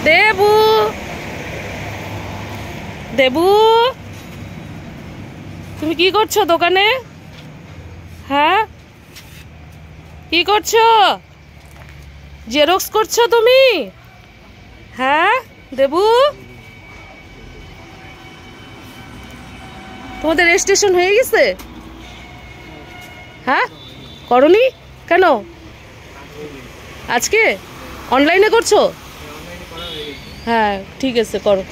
দেবু, দেবু, তুমি কি করছো দোকানে? হ্যাঁ, কি করছো? জেরক্স করছো তুমি? হ্যাঁ দেবু, তোমাদের রেজিস্ট্রেশন হয়ে গেছে? হ্যাঁ, করনি কেন? আজকে অনলাইনে করছো? হ্যাঁ ঠিক আছে, করো।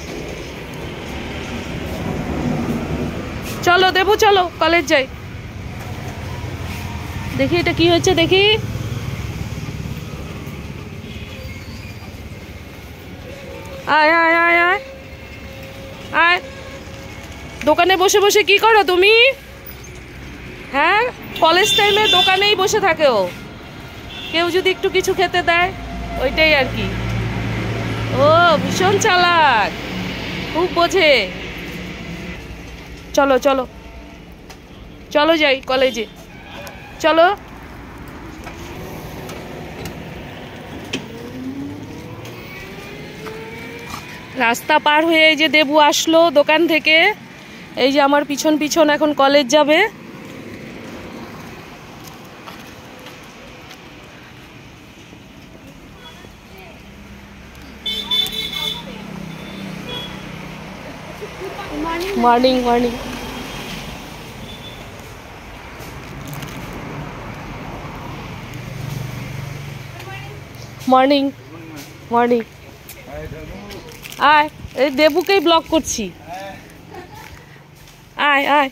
চলো দেবু, চলো কলেজ যাই। দেখি এটা কি হয়েছে, দেখি। আয় আয় আয় আয় আয়। দোকানে বসে বসে কি করো তুমি? হ্যাঁ, কলেজ টাইমে দোকানেই বসে থাকে ও। কেউ যদি একটু কিছু খেতে দেয়, ওইটাই আর কি। ও ভীষণ চালাক, খুব বোঝে। চলো চলো চলো, যাই কলেজে, চলো। রাস্তা পার হয়ে এই যে দেবু আসলো দোকান থেকে, এই যে আমার পিছন পিছন এখন কলেজ যাবে। Morning morning. Morning morning. আয়, এই দেবুকেই ব্লক করছি। আয় আয়।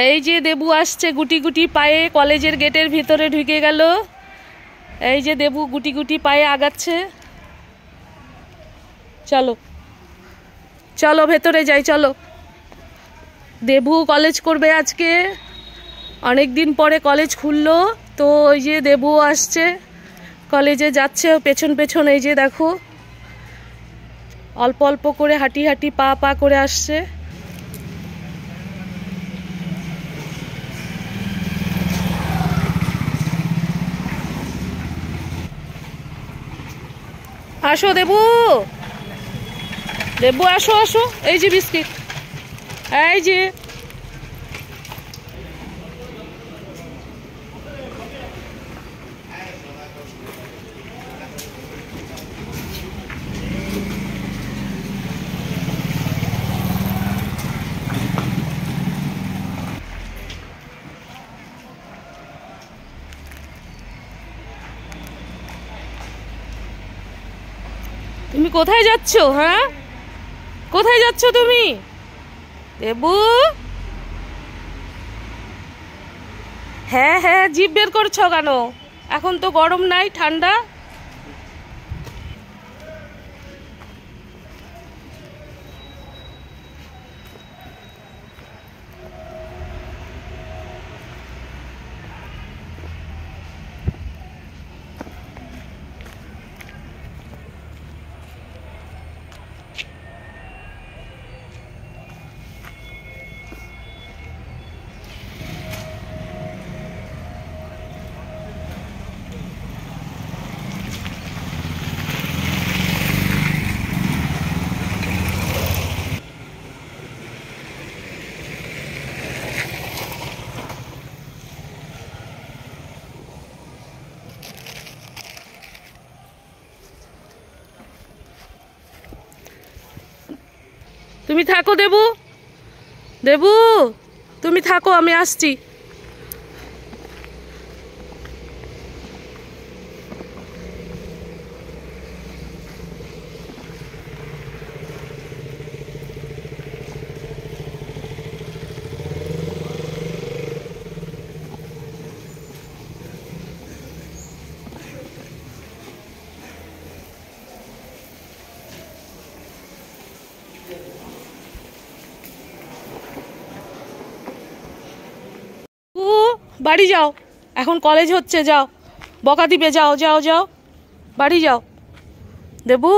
এই যে দেবু আসছে গুটি গুটি পায়ে, কলেজের গেটের ভিতরে ঢুকে গেল। এই যে দেবু গুটি গুটি পায়ে আগাচ্ছে। চলো চলো ভেতরে যাই, চলো। দেবু কলেজ করবে আজকে, অনেক দিন পরে কলেজ খুললো তো। ওই যে দেবু আসছে, কলেজে যাচ্ছে পেছন পেছন। এই যে দেখো, অল্প অল্প করে হাঁটি হাঁটি পা পা করে আসছে। আসো দেবু, দেবু আসো আসো। এই যে বিস্কিট, এই যে। তুমি কোথায় যাচ্ছ? হ্যাঁ, কোথায় যাচ্ছ তুমি দেবু? হ্যাঁ হ্যাঁ, জিভ বের করছো কেন? এখন তো গরম নাই, ঠান্ডা। তুমি থাকো দেবু, দেবু তুমি থাকো, আমি আসছি। বাড়ি যাও, এখন কলেজ হচ্ছে, যাও। বকা দিবে, যাও যাও যাও, বাড়ি যাও। দেবু,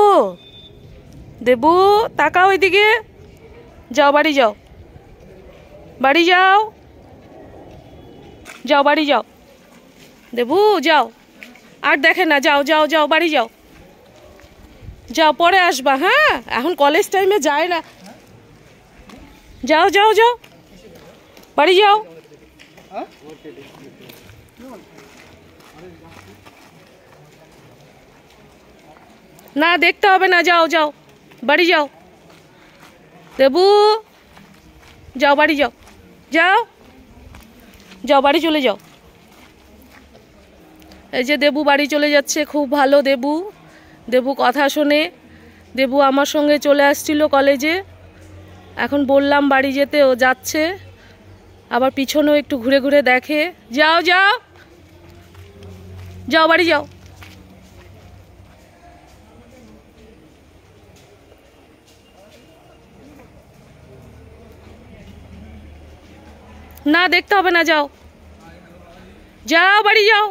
দেবু তাকাও এদিকে, যাও বাড়ি যাও, বাড়ি যাও, যাও বাড়ি যাও, দেবু যাও, আর দেখে না, যাও যাও যাও, বাড়ি যাও, যাও পরে আসবা। হ্যাঁ, এখন কলেজ টাইমে যায় না। যাও যাও যাও, বাড়ি যাও। না দেখতে হবে না, যাও যাও, বাড়ি যাও। দেবু যাও, বাড়ি যাও, যাও যাও, বাড়ি চলে যাও। এই যে দেবু বাড়ি চলে যাচ্ছে, খুব ভালো দেবু। দেবু কথা শোনে। দেবু আমার সঙ্গে চলে আসছিল কলেজে, এখন বললাম বাড়ি যেতে, ও যাচ্ছে। আবার পিছনেও একটু ঘুরে ঘুরে দেখে। যাও যাও যাও, বাড়ি যাও। না দেখতে হবে না, যাও যাও, বাড়ি যাও।